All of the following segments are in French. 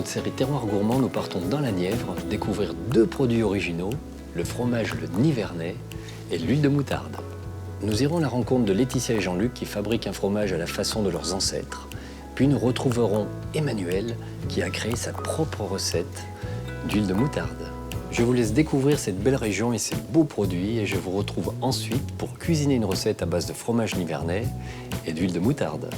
notre série Terroir Gourmand, nous partons dans la Nièvre découvrir deux produits originaux, le fromage le Nivernais et l'huile de moutarde. Nous irons à la rencontre de Laetitia et Jean-Luc qui fabriquent un fromage à la façon de leurs ancêtres. Puis nous retrouverons Emmanuel qui a créé sa propre recette d'huile de moutarde. Je vous laisse découvrir cette belle région et ses beaux produits et je vous retrouve ensuite pour cuisiner une recette à base de fromage nivernais et d'huile de moutarde.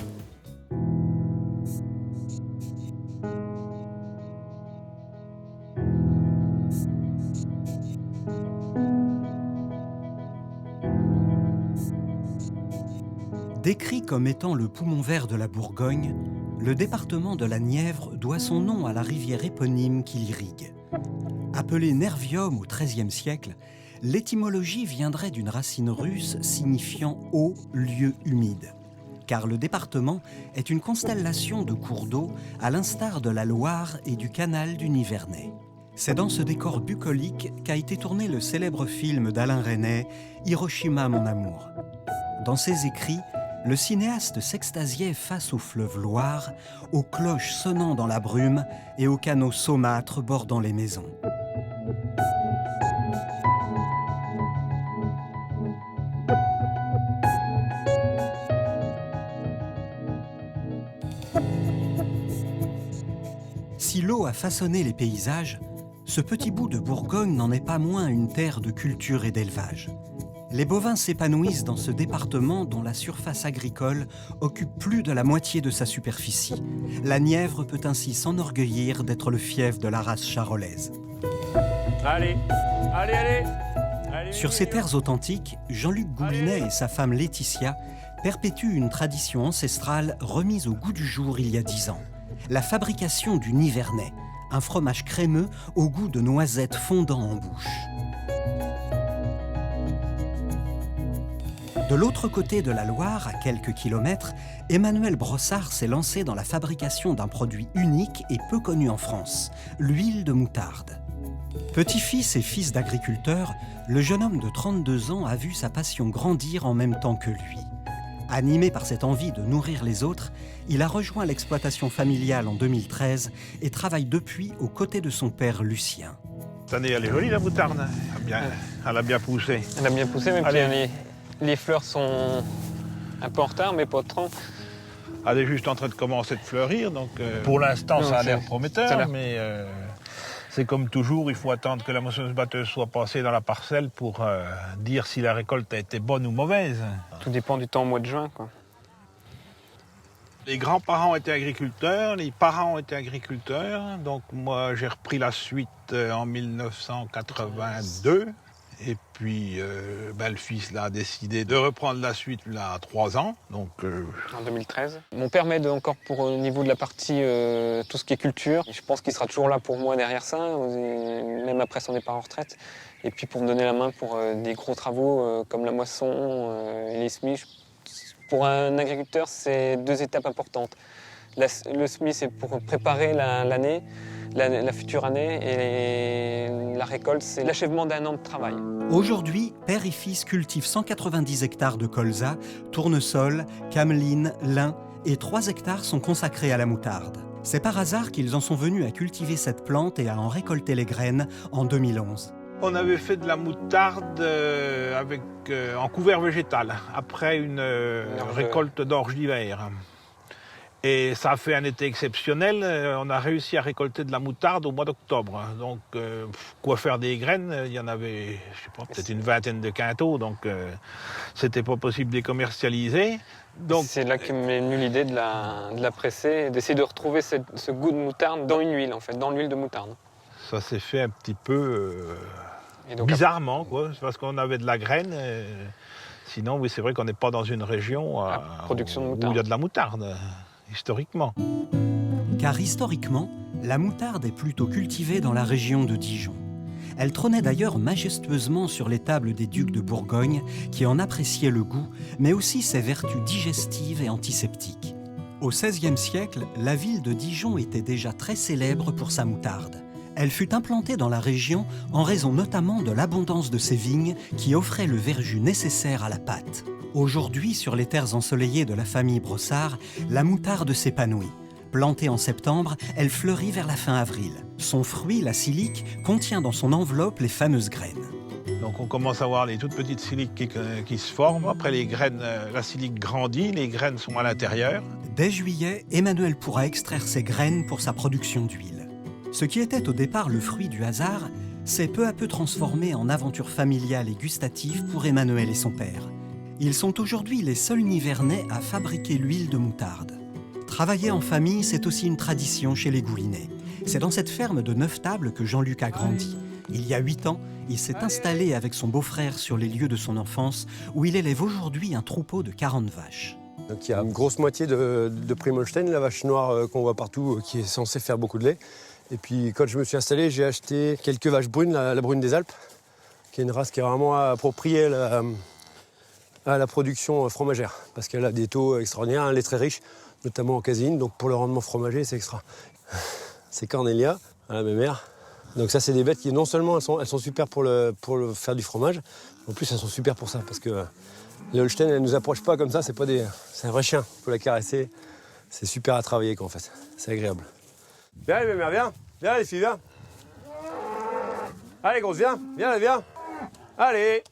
Décrit comme étant le poumon vert de la Bourgogne, le département de la Nièvre doit son nom à la rivière éponyme qui l'irrigue. Appelée Nervium au XIIIe siècle, l'étymologie viendrait d'une racine russe signifiant « eau, lieu humide », car le département est une constellation de cours d'eau à l'instar de la Loire et du canal du Nivernais. C'est dans ce décor bucolique qu'a été tourné le célèbre film d'Alain Resnais, Hiroshima mon amour. Dans ses écrits, le cinéaste s'extasiait face au fleuve Loire, aux cloches sonnant dans la brume et aux canaux saumâtres bordant les maisons. Si l'eau a façonné les paysages, ce petit bout de Bourgogne n'en est pas moins une terre de culture et d'élevage. Les bovins s'épanouissent dans ce département dont la surface agricole occupe plus de la moitié de sa superficie. La Nièvre peut ainsi s'enorgueillir d'être le fief de la race charolaise. Allez. Sur ces terres authentiques, Jean-Luc Goulinet et sa femme Laetitia perpétuent une tradition ancestrale remise au goût du jour il y a 10 ans. La fabrication du Nivernais, un fromage crémeux au goût de noisettes fondant en bouche. De l'autre côté de la Loire, à quelques kilomètres, Emmanuel Brossard s'est lancé dans la fabrication d'un produit unique et peu connu en France, l'huile de moutarde. Petit-fils et fils d'agriculteur, le jeune homme de 32 ans a vu sa passion grandir en même temps que lui. Animé par cette envie de nourrir les autres, il a rejoint l'exploitation familiale en 2013 et travaille depuis aux côtés de son père Lucien. Cette année, elle est jolie la moutarde, elle a bien poussé. Elle a bien poussé, mais puis les fleurs sont un peu en retard, mais pas trop. Elle est juste en train de commencer de fleurir, donc pour l'instant ça a l'air prometteur, mais c'est comme toujours, il faut attendre que la moissonneuse-batteuse soit passée dans la parcelle pour dire si la récolte a été bonne ou mauvaise. Tout dépend du temps au mois de juin, quoi. Les grands-parents étaient agriculteurs, les parents étaient agriculteurs, donc moi j'ai repris la suite en 1982. Et puis, le fils là, a décidé de reprendre la suite là, à 3 ans. Donc, en 2013. Mon père m'aide encore pour au niveau de la partie tout ce qui est culture. Je pense qu'il sera toujours là pour moi derrière ça, même après son départ en retraite. Et puis pour me donner la main pour des gros travaux comme la moisson et les semis. Pour un agriculteur, c'est 2 étapes importantes. Le semis, c'est pour préparer l'année. La future année, et la récolte, c'est l'achèvement d'un an de travail. Aujourd'hui, père et fils cultivent 190 hectares de colza, tournesol, cameline, lin et 3 hectares sont consacrés à la moutarde. C'est par hasard qu'ils en sont venus à cultiver cette plante et à en récolter les graines en 2011. On avait fait de la moutarde en couvert végétal, après une récolte d'orge d'hiver. Et ça a fait un été exceptionnel. On a réussi à récolter de la moutarde au mois d'octobre. Donc, quoi faire des graines, il y en avait, je sais pas, peut-être une vingtaine de quintaux. Donc, c'était pas possible de les commercialiser. Donc, c'est là que m'est venue l'idée de la presser et d'essayer de retrouver ce goût de moutarde dans une huile, en fait, dans l'huile de moutarde. Ça s'est fait un petit peu bizarrement, quoi. C'est parce qu'on avait de la graine. Sinon, oui, c'est vrai qu'on n'est pas dans une région production de moutarde. Où il y a de la moutarde. Historiquement. Car historiquement, la moutarde est plutôt cultivée dans la région de Dijon. Elle trônait d'ailleurs majestueusement sur les tables des ducs de Bourgogne qui en appréciaient le goût, mais aussi ses vertus digestives et antiseptiques. Au XVIe siècle, la ville de Dijon était déjà très célèbre pour sa moutarde. Elle fut implantée dans la région en raison notamment de l'abondance de ses vignes qui offraient le verjus nécessaire à la pâte. Aujourd'hui, sur les terres ensoleillées de la famille Brossard, la moutarde s'épanouit. Plantée en septembre, elle fleurit vers la fin avril. Son fruit, la silique, contient dans son enveloppe les fameuses graines. Donc on commence à voir les toutes petites siliques qui se forment. Après les graines, la silique grandit, les graines sont à l'intérieur. Dès juillet, Emmanuel pourra extraire ses graines pour sa production d'huile. Ce qui était au départ le fruit du hasard s'est peu à peu transformé en aventure familiale et gustative pour Emmanuel et son père. Ils sont aujourd'hui les seuls Nivernais à fabriquer l'huile de moutarde. Travailler en famille, c'est aussi une tradition chez les Goulinais. C'est dans cette ferme de 9 tables que Jean-Luc a grandi. Il y a 8 ans, il s'est installé avec son beau-frère sur les lieux de son enfance, où il élève aujourd'hui un troupeau de 40 vaches. Donc il y a une grosse moitié de Primolstein, la vache noire qu'on voit partout, qui est censée faire beaucoup de lait. Et puis quand je me suis installé, j'ai acheté quelques vaches brunes, la brune des Alpes, qui est une race qui est vraiment appropriée à la production fromagère, parce qu'elle a des taux extraordinaires, un lait très riche, notamment en caséine, donc pour le rendement fromager, c'est extra. C'est Cornelia, la mémère. Donc ça, c'est des bêtes qui, non seulement elles sont super pour faire du fromage, en plus elles sont super pour ça, parce que les Holstein, elles ne nous approchent pas comme ça, c'est un vrai chien, il faut la caresser. C'est super à travailler, quoi, en fait, c'est agréable. Viens les mémères, viens les filles, viens. Allez grosse, viens, viens. Allez.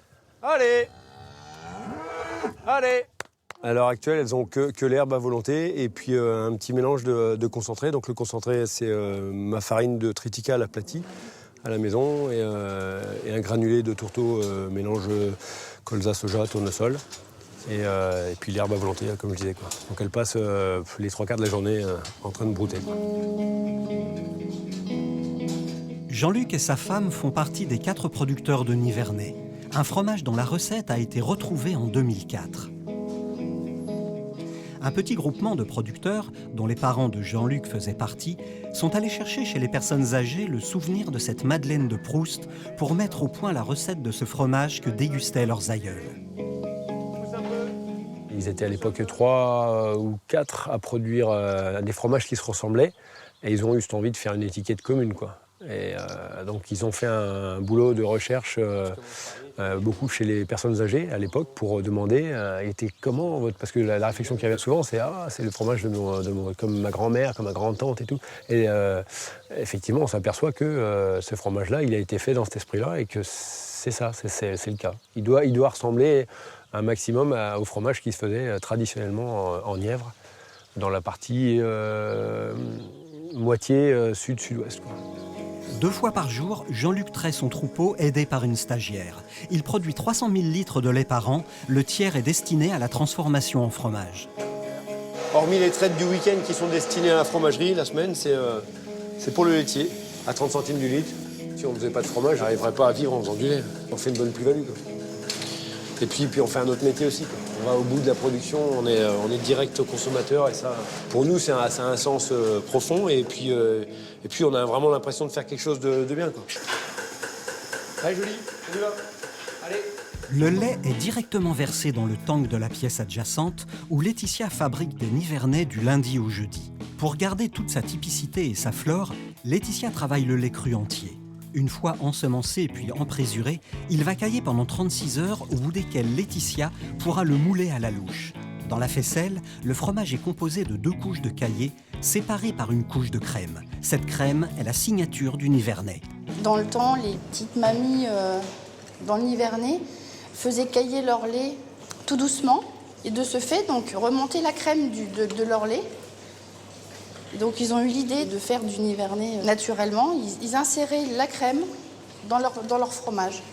À l'heure actuelle, elles ont que l'herbe à volonté et puis un petit mélange de concentré. Donc le concentré, c'est ma farine de triticale aplatie à la maison et un granulé de tourteau mélange colza, soja, tournesol. Et puis l'herbe à volonté, comme je disais, quoi. Donc elles passent les 3 quarts de la journée en train de brouter, quoi. Jean-Luc et sa femme font partie des 4 producteurs de Nivernais, un fromage dont la recette a été retrouvée en 2004. Un petit groupement de producteurs, dont les parents de Jean-Luc faisaient partie, sont allés chercher chez les personnes âgées le souvenir de cette Madeleine de Proust pour mettre au point la recette de ce fromage que dégustaient leurs aïeuls. Ils étaient à l'époque 3 ou 4 à produire des fromages qui se ressemblaient et ils ont eu cette envie de faire une étiquette commune, quoi. Et donc ils ont fait un boulot de recherche beaucoup chez les personnes âgées à l'époque pour demander était comment votre... Parce que la réflexion qu'il y avait souvent c'est c'est le fromage comme ma grand-mère, comme ma grand-tante et tout. Et effectivement on s'aperçoit que ce fromage-là il a été fait dans cet esprit-là et que c'est ça, c'est le cas. Il doit ressembler un maximum au fromage qui se faisait traditionnellement en Nièvre dans la partie moitié sud-sud-ouest, quoi. 2 fois par jour, Jean-Luc traite son troupeau aidé par une stagiaire. Il produit 300 000 litres de lait par an. Le tiers est destiné à la transformation en fromage. Hormis les traites du week-end qui sont destinées à la fromagerie, la semaine, c'est pour le laitier, à 30 centimes du litre. Si on ne faisait pas de fromage, je n'arriverais pas à vivre en faisant du lait. On fait une bonne plus-value, quoi. Et puis on fait un autre métier aussi, quoi. On va au bout de la production, on est direct au consommateur et ça, pour nous, ça a un sens profond et puis on a vraiment l'impression de faire quelque chose de bien, quoi. Allez, Julie, on y va. Allez. Le lait est directement versé dans le tank de la pièce adjacente où Laetitia fabrique des Nivernais du lundi au jeudi. Pour garder toute sa typicité et sa flore, Laetitia travaille le lait cru entier. Une fois ensemencé puis emprésuré, il va cailler pendant 36 heures au bout desquelles Laetitia pourra le mouler à la louche. Dans la faisselle, le fromage est composé de 2 couches de caillé séparées par une couche de crème. Cette crème est la signature du Nivernais. Dans le temps, les petites mamies dans le Nivernais faisaient cailler leur lait tout doucement et de ce fait, donc, remonter la crème de leur lait. Et donc ils ont eu l'idée de faire du Nivernais naturellement. Ils inséraient la crème dans leur fromage.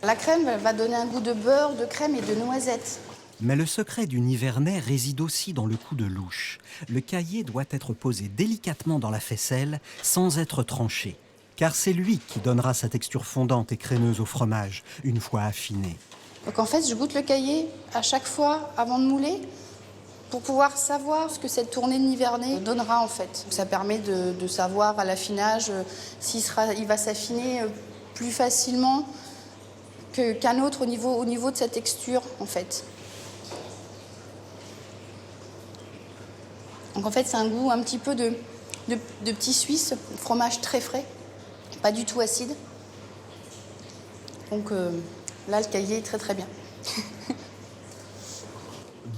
La crème va donner un goût de beurre, de crème et de noisettes. Mais le secret du Nivernais réside aussi dans le coup de louche. Le caillé doit être posé délicatement dans la faisselle sans être tranché, car c'est lui qui donnera sa texture fondante et crémeuse au fromage, une fois affiné. Donc en fait, je goûte le caillé à chaque fois avant de mouler, pour pouvoir savoir ce que cette tournée de Nivernais donnera en fait. Ça permet de savoir à l'affinage il va s'affiner plus facilement qu'un autre au niveau de sa texture en fait. Donc en fait c'est un goût un petit peu de petit suisse, fromage très frais, pas du tout acide. Donc là le caillé est très très bien.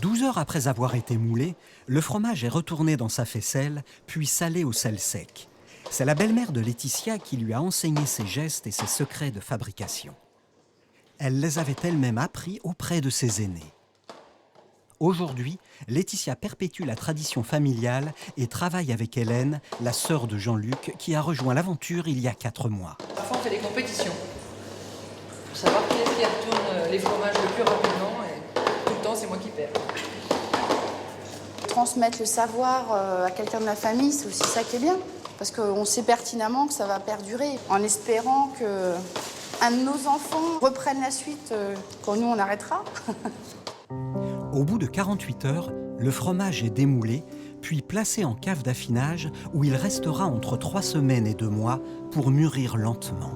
12 heures après avoir été moulé, le fromage est retourné dans sa faisselle, puis salé au sel sec. C'est la belle-mère de Laetitia qui lui a enseigné ses gestes et ses secrets de fabrication. Elle les avait elle-même appris auprès de ses aînés. Aujourd'hui, Laetitia perpétue la tradition familiale et travaille avec Hélène, la sœur de Jean-Luc, qui a rejoint l'aventure il y a 4 mois. Parfois, on fait des compétitions pour savoir qui est-ce qui retourne les fromages le plus rapidement. Et tout le temps, c'est moi qui perds. Transmettre le savoir à quelqu'un de la famille, c'est aussi ça qui est bien. Parce qu'on sait pertinemment que ça va perdurer, en espérant qu'un de nos enfants reprenne la suite quand nous, on arrêtera. Au bout de 48 heures, le fromage est démoulé, puis placé en cave d'affinage où il restera entre 3 semaines et 2 mois pour mûrir lentement.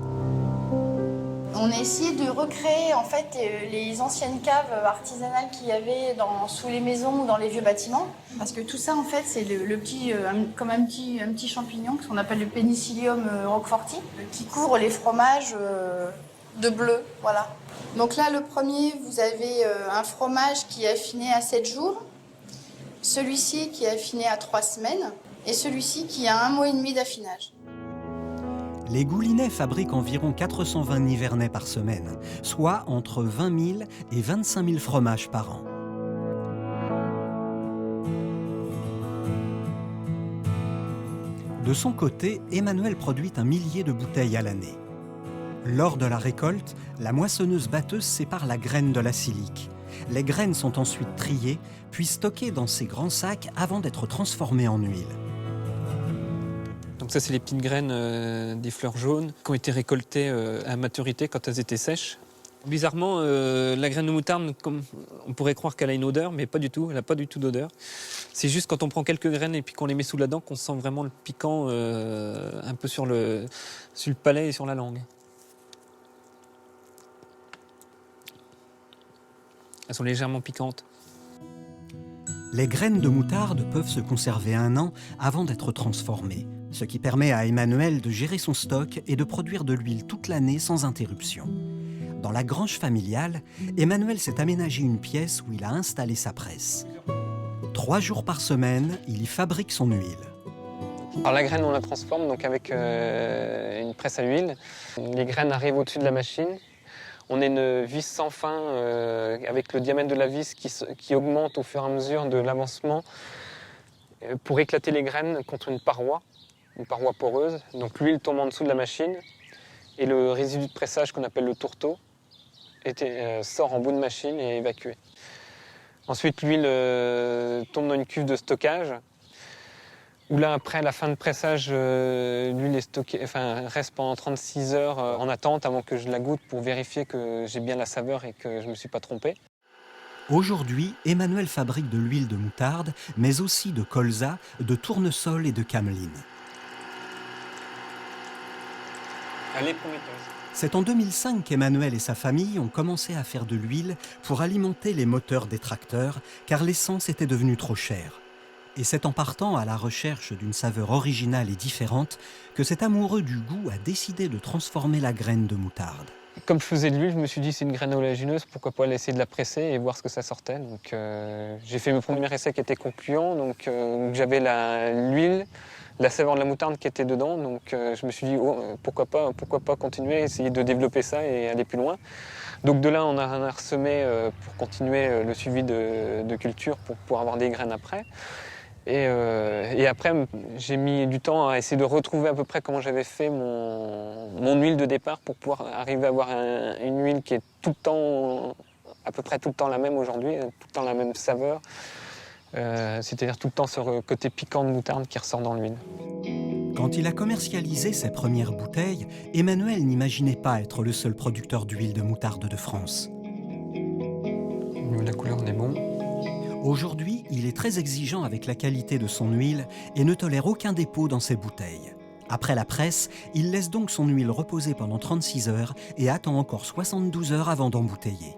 On a essayé de recréer en fait les anciennes caves artisanales qu'il y avait sous les maisons ou dans les vieux bâtiments. Parce que tout ça en fait c'est le petit, comme un petit champignon qu'on appelle le Penicillium roqueforti, qui couvre les fromages de bleu. Voilà. Donc là le premier, vous avez un fromage qui est affiné à 7 jours, celui-ci qui est affiné à 3 semaines et celui-ci qui a 1 mois et demi d'affinage. Les Goulinets fabriquent environ 420 nivernais par semaine, soit entre 20 000 et 25 000 fromages par an. De son côté, Emmanuel produit 1 millier de bouteilles à l'année. Lors de la récolte, la moissonneuse-batteuse sépare la graine de la silique. Les graines sont ensuite triées, puis stockées dans ces grands sacs avant d'être transformées en huile. Donc ça, c'est les petites graines des fleurs jaunes qui ont été récoltées à maturité quand elles étaient sèches. Bizarrement, la graine de moutarde, on pourrait croire qu'elle a une odeur, mais pas du tout. Elle n'a pas du tout d'odeur. C'est juste quand on prend quelques graines et puis qu'on les met sous la dent qu'on sent vraiment le piquant un peu sur le palais et sur la langue. Elles sont légèrement piquantes. Les graines de moutarde peuvent se conserver 1 an avant d'être transformées, ce qui permet à Emmanuel de gérer son stock et de produire de l'huile toute l'année sans interruption. Dans la grange familiale, Emmanuel s'est aménagé une pièce où il a installé sa presse. 3 jours par semaine, il y fabrique son huile. Alors la graine, on la transforme donc avec une presse à huile. Les graines arrivent au-dessus de la machine. On a une vis sans fin avec le diamètre de la vis qui augmente au fur et à mesure de l'avancement pour éclater les graines contre une paroi poreuse. Donc l'huile tombe en dessous de la machine et le résidu de pressage qu'on appelle le tourteau sort en bout de machine et est évacué. Ensuite l'huile tombe dans une cuve de stockage où là après la fin de pressage, l'huile est stockée, reste pendant 36 heures en attente avant que je la goûte pour vérifier que j'ai bien la saveur et que je ne me suis pas trompé. Aujourd'hui, Emmanuel fabrique de l'huile de moutarde, mais aussi de colza, de tournesol et de cameline. Elle est prometteuse. C'est en 2005 qu'Emmanuel et sa famille ont commencé à faire de l'huile pour alimenter les moteurs des tracteurs, car l'essence était devenue trop chère. Et c'est en partant à la recherche d'une saveur originale et différente que cet amoureux du goût a décidé de transformer la graine de moutarde. Comme je faisais de l'huile, je me suis dit c'est une graine oléagineuse, pourquoi pas essayer de la presser et voir ce que ça sortait. Donc j'ai fait mes premiers essais qui étaient concluants, donc j'avais l'huile, la saveur de la moutarde qui était dedans, donc je me suis dit pourquoi pas continuer, essayer de développer ça et aller plus loin. Donc de là on a ressemé pour continuer le suivi de culture pour pouvoir avoir des graines après. Et après, j'ai mis du temps à essayer de retrouver à peu près comment j'avais fait mon huile de départ pour pouvoir arriver à avoir une huile qui est tout le temps, à peu près tout le temps la même aujourd'hui, tout le temps la même saveur. C'est-à-dire tout le temps ce côté piquant de moutarde qui ressort dans l'huile. Quand il a commercialisé ses premières bouteilles, Emmanuel n'imaginait pas être le seul producteur d'huile de moutarde de France. Au niveau de la couleur, on est bon. Aujourd'hui, il est très exigeant avec la qualité de son huile et ne tolère aucun dépôt dans ses bouteilles. Après la presse, il laisse donc son huile reposer pendant 36 heures et attend encore 72 heures avant d'embouteiller.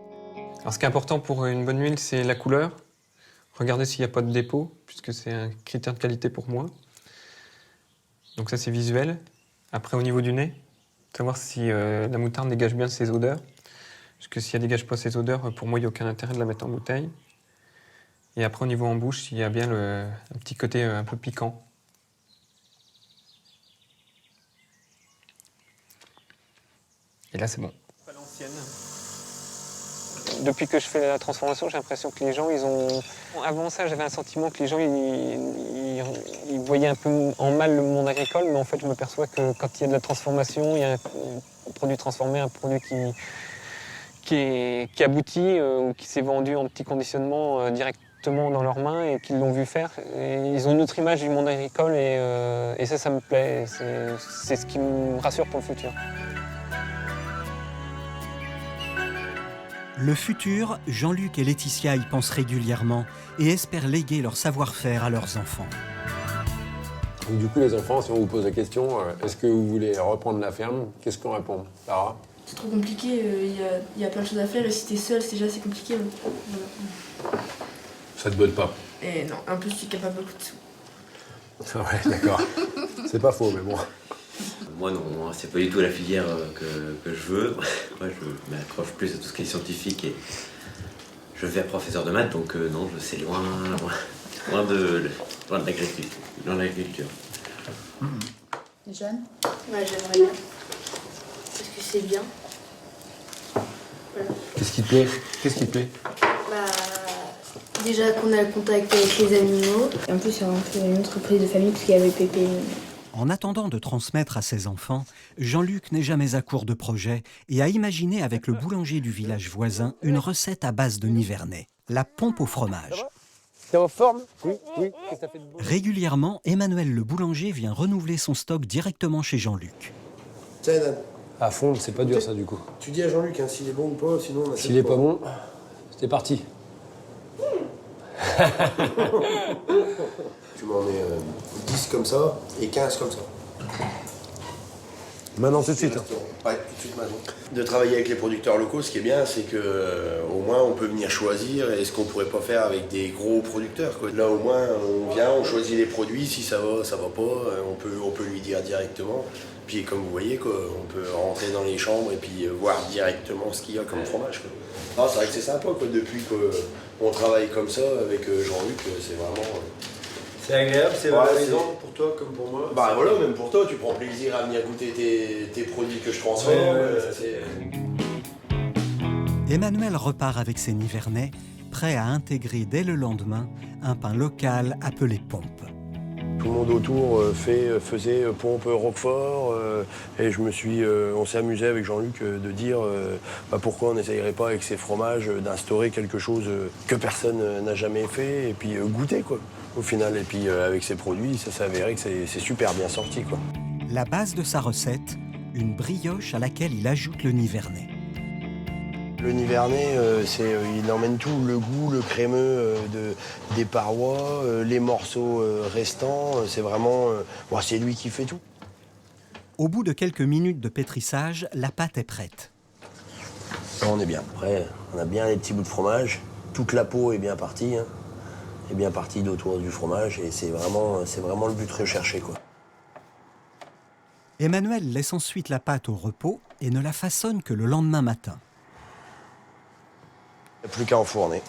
Alors ce qui est important pour une bonne huile, c'est la couleur. Regardez s'il n'y a pas de dépôt, puisque c'est un critère de qualité pour moi. Donc ça, c'est visuel. Après, au niveau du nez, savoir si la moutarde dégage bien ses odeurs. Parce que si elle ne dégage pas ses odeurs, pour moi, il n'y a aucun intérêt de la mettre en bouteille. Et après, au niveau en bouche, il y a bien un petit côté un peu piquant. Et là, c'est bon. Pas l'ancienne. Depuis que je fais la transformation, j'ai l'impression que les gens, ils ont... Avant ça, j'avais un sentiment que les gens, ils voyaient un peu en mal le monde agricole, mais en fait, je m'aperçois que quand il y a de la transformation, il y a un produit transformé, un produit qui aboutit ou qui s'est vendu en petit conditionnement directement dans leurs mains et qu'ils l'ont vu faire. Et ils ont une autre image du monde agricole et ça me plaît. C'est ce qui me rassure pour le futur. Le futur, Jean-Luc et Laetitia y pensent régulièrement et espèrent léguer leur savoir-faire à leurs enfants. Donc, du coup, les enfants, si on vous pose la question, est-ce que vous voulez reprendre la ferme? Qu'est-ce qu'on répond? Sarah? C'est trop compliqué, il y a plein de choses à faire et si t'es seul, c'est déjà assez compliqué. Voilà. Ça te botte pas? Et non, en plus, tu gagnes pas beaucoup de sous. Ouais, d'accord. C'est pas faux, mais bon. Moi non, c'est pas du tout la filière que je veux. Moi je m'accroche plus à tout ce qui est scientifique et je vais être professeur de maths, donc non, c'est loin de l'agriculture. Jeanne? Ouais, j'aimerais bien. Parce que c'est bien. Voilà. Qu'est-ce qui te plaît? Qu'est-ce qui te plaît? Déjà qu'on a le contact avec les animaux. Et en plus, c'est un peu une entreprise de famille parce qu'il y avait Pépé. En attendant de transmettre à ses enfants, Jean-Luc n'est jamais à court de projets et a imaginé avec le boulanger du village voisin une recette à base de nivernais, la pompe au fromage. T'es en forme? Oui, oui. Qu'est-ce que t'as fait de beau? Régulièrement, Emmanuel le boulanger vient renouveler son stock directement chez Jean-Luc. Tiens, Dan. À fond, c'est pas dur ça du coup. Tu dis à Jean-Luc hein, s'il est bon ou pas, sinon on a. S'il est pas bon, c'est parti. Tu m'en mets 10 comme ça et 15 comme ça. Maintenant tout de suite. Ouais, tout de suite maintenant. De travailler avec les producteurs locaux, ce qui est bien, c'est que au moins on peut venir choisir et ce qu'on pourrait pas faire avec des gros producteurs, quoi. Là au moins on vient, on choisit les produits, si ça va pas, on peut lui dire directement. Puis comme vous voyez, quoi, on peut rentrer dans les chambres et puis voir directement ce qu'il y a comme fromage, quoi. Ah, c'est vrai que c'est sympa, quoi. Depuis qu'on travaille comme ça avec Jean-Luc, c'est vraiment. C'est agréable, c'est valorisant pour toi comme pour moi. Bah voilà, même pour toi, tu prends plaisir à venir goûter tes produits que je transforme. Emmanuel repart avec ses nivernais, prêt à intégrer dès le lendemain un pain local appelé pompe. Tout le monde autour faisait pompe Roquefort et on s'est amusé avec Jean-Luc de dire pourquoi on n'essayerait pas avec ces fromages d'instaurer quelque chose que personne n'a jamais fait et puis goûter quoi au final. Et puis avec ces produits, ça s'est avéré que c'est super bien sorti quoi. La base de sa recette, une brioche à laquelle il ajoute le nivernais. Le nivernais, il emmène tout, le goût, le crémeux des parois, les morceaux restants, c'est vraiment... c'est lui qui fait tout. Au bout de quelques minutes de pétrissage, la pâte est prête. On est bien. Après, on a bien les petits bouts de fromage. Toute la peau est bien partie, hein. Est bien partie d'autour du fromage et c'est vraiment le but recherché, quoi. Emmanuel laisse ensuite la pâte au repos et ne la façonne que le lendemain matin. Il n'y a plus qu'à enfourner.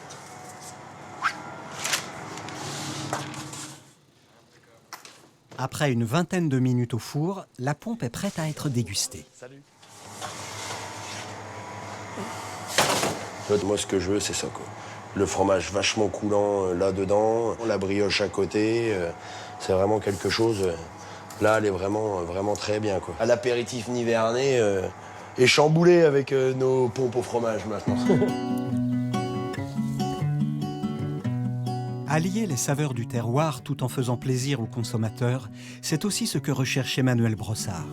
Après une vingtaine de minutes au four, la pompe est prête à être dégustée. Salut. Moi, ce que je veux, c'est ça, quoi. Le fromage vachement coulant là-dedans, la brioche à côté, c'est vraiment quelque chose... Là, elle est vraiment très bien, quoi. À l'apéritif nivernais et chamboulé avec nos pompes au fromage, maintenant. Allier les saveurs du terroir tout en faisant plaisir aux consommateurs, c'est aussi ce que recherche Emmanuel Brossard.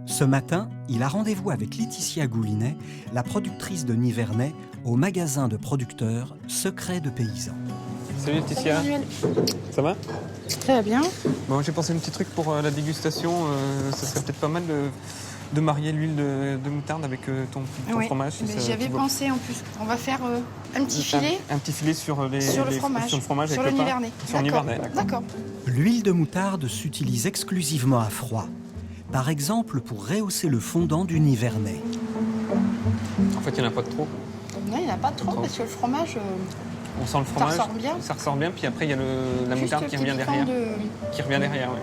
Ce matin, il a rendez-vous avec Laetitia Goulinet, la productrice de nivernais, au magasin de producteurs Secrets de paysans. Salut Laetitia. Salut, Emmanuel. Ça va? Ça va bien. Bon, j'ai pensé un petit truc pour la dégustation. Ça serait peut-être pas mal de marier l'huile de moutarde avec ton fromage. Si J'y avais pensé en plus. On va faire un petit filet. Un petit filet sur le fromage sur avec le pain. nivernais. Sur le nivernais, D'accord. L'huile de moutarde s'utilise exclusivement à froid. Par exemple, pour rehausser le fondant du nivernais. En fait, il n'y en a pas de trop. Non, il n'y en a pas trop parce que le fromage, On sent le fromage. ressort bien. Ça ressort bien, puis après il y a la Juste moutarde le qui petit revient piquant derrière. Qui revient derrière, oui.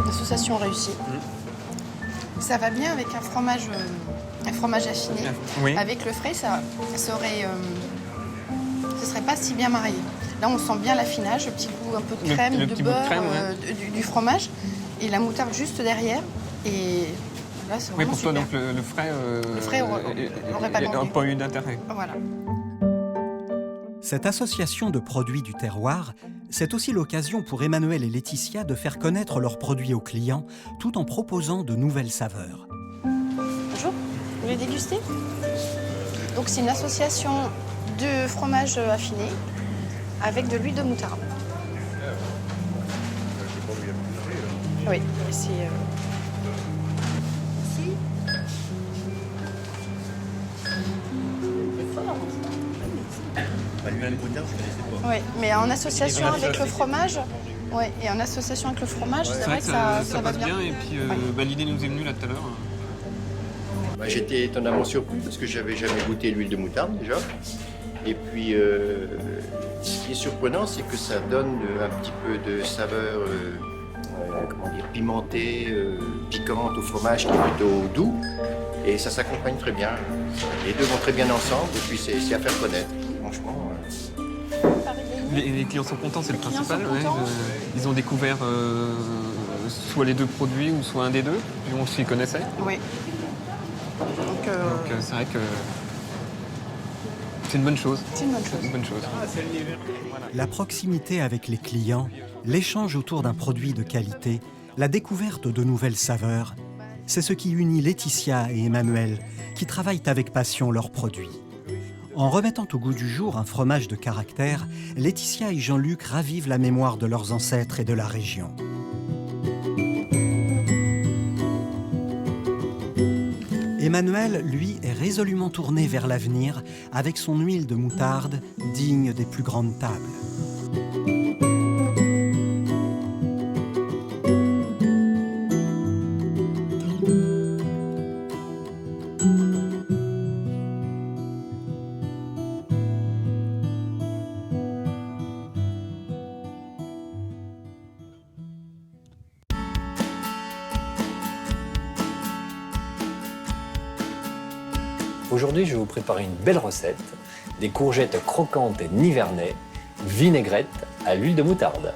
L'association réussie. Ça va bien avec un fromage affiné. Oui. Avec le frais, ça serait pas si bien marié. Là, on sent bien l'affinage, le petit goût un peu de crème, le de petit bout de beurre, crème, ouais. du fromage, et la moutarde juste derrière. Et là, c'est Oui, vraiment pour toi, super. donc le frais. Le frais aurait pas manqué. pas eu d'intérêt. Voilà. Cette association de produits du terroir, c'est aussi l'occasion pour Emmanuel et Laetitia de faire connaître leurs produits aux clients tout en proposant de nouvelles saveurs. Bonjour, vous voulez déguster? Donc c'est une association de fromage affiné avec de l'huile de moutarde. Oui, c'est... Ici. L'huile de moutarde, je connaissais pas. Oui, mais en association avec le fromage, ouais, et en association avec le fromage, c'est vrai que ça va passe bien. Et puis l'idée nous est venue là tout à l'heure. J'étais étonnamment surpris parce que j'avais jamais goûté l'huile de moutarde déjà. Et puis, ce qui est surprenant, c'est que ça donne un petit peu de saveur, pimentée, piquante au fromage qui est plutôt doux. Et ça s'accompagne très bien. Les deux vont très bien ensemble et puis c'est à faire connaître. Franchement. Les clients sont contents, c'est le principal. sont contents. Ils ont découvert soit les deux produits ou soit un des deux, puis on s'y connaissait. Oui. Donc c'est vrai que c'est une bonne chose. c'est une bonne chose. C'est une bonne chose. La proximité avec les clients, l'échange autour d'un produit de qualité, la découverte de nouvelles saveurs, c'est ce qui unit Laetitia et Emmanuel, qui travaillent avec passion leurs produits. En remettant au goût du jour un fromage de caractère, Laetitia et Jean-Luc ravivent la mémoire de leurs ancêtres et de la région. Emmanuel, lui, est résolument tourné vers l'avenir avec son huile de moutarde digne des plus grandes tables. Aujourd'hui, je vais vous préparer une belle recette, des courgettes croquantes et nivernais, vinaigrette à l'huile de moutarde.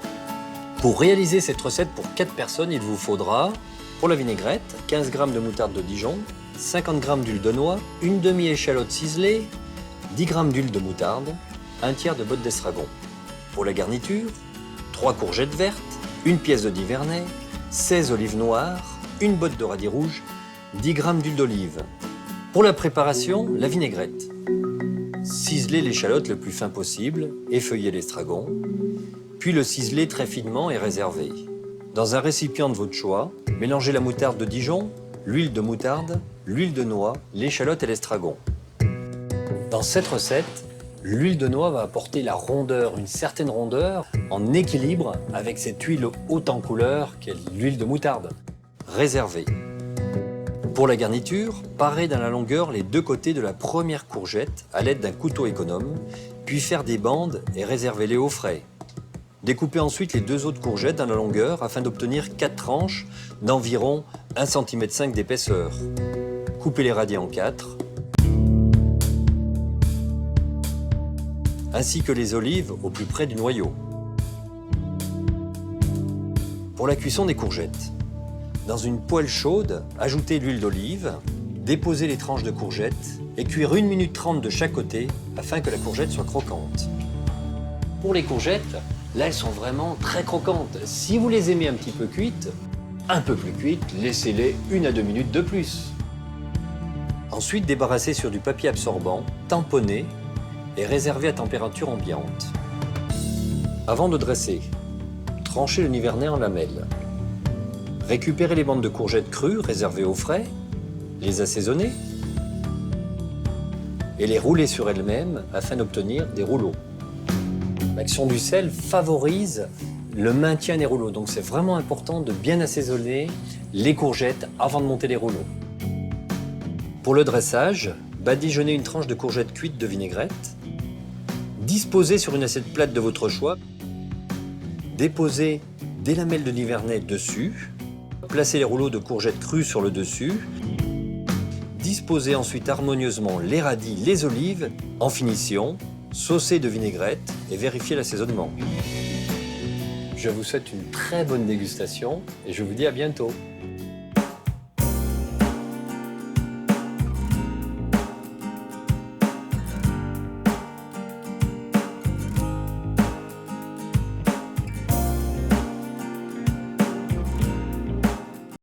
Pour réaliser cette recette pour 4 personnes, il vous faudra, pour la vinaigrette, 15 g de moutarde de Dijon, 50 g d'huile de noix, une demi-échalote ciselée, 10 g d'huile de moutarde, un tiers de botte d'estragon. Pour la garniture, 3 courgettes vertes, une pièce de nivernais, 16 olives noires, une botte de radis rouge, 10 g d'huile d'olive. Pour la préparation, la vinaigrette. Ciselez l'échalote le plus fin possible, effeuillez l'estragon, puis le ciselez très finement et réservez. Dans un récipient de votre choix, mélangez la moutarde de Dijon, l'huile de moutarde, l'huile de noix, l'échalote et l'estragon. Dans cette recette, l'huile de noix va apporter la rondeur, une certaine rondeur, en équilibre avec cette huile haute en couleur qu'est l'huile de moutarde. Réservez. Pour la garniture, parez dans la longueur les 2 côtés de la première courgette à l'aide d'un couteau économe, puis faire des bandes et réservez-les au frais. Découpez ensuite les 2 autres courgettes dans la longueur afin d'obtenir 4 tranches d'environ 1,5 cm d'épaisseur. Coupez les radis en 4, ainsi que les olives au plus près du noyau. Pour la cuisson des courgettes, dans une poêle chaude, ajoutez l'huile d'olive, déposez les tranches de courgettes et cuire 1 minute 30 de chaque côté afin que la courgette soit croquante. Pour les courgettes, là elles sont vraiment très croquantes. Si vous les aimez un petit peu cuites, un peu plus cuites, laissez-les 1 à 2 minutes de plus. Ensuite, débarrassez sur du papier absorbant, tamponnez et réservez à température ambiante. Avant de dresser, tranchez le nivernais en lamelles. Récupérez les bandes de courgettes crues réservées au frais, les assaisonnez et les roulez sur elles-mêmes afin d'obtenir des rouleaux. L'action du sel favorise le maintien des rouleaux, donc c'est vraiment important de bien assaisonner les courgettes avant de monter les rouleaux. Pour le dressage, Badigeonnez une tranche de courgette cuite de vinaigrette. Disposez sur une assiette plate de votre choix. Déposez des lamelles de nivernais dessus. Placez les rouleaux de courgettes crues sur le dessus. Disposez ensuite harmonieusement les radis, les olives. En finition, saucez de vinaigrette et vérifiez l'assaisonnement. Je vous souhaite une très bonne dégustation et je vous dis à bientôt.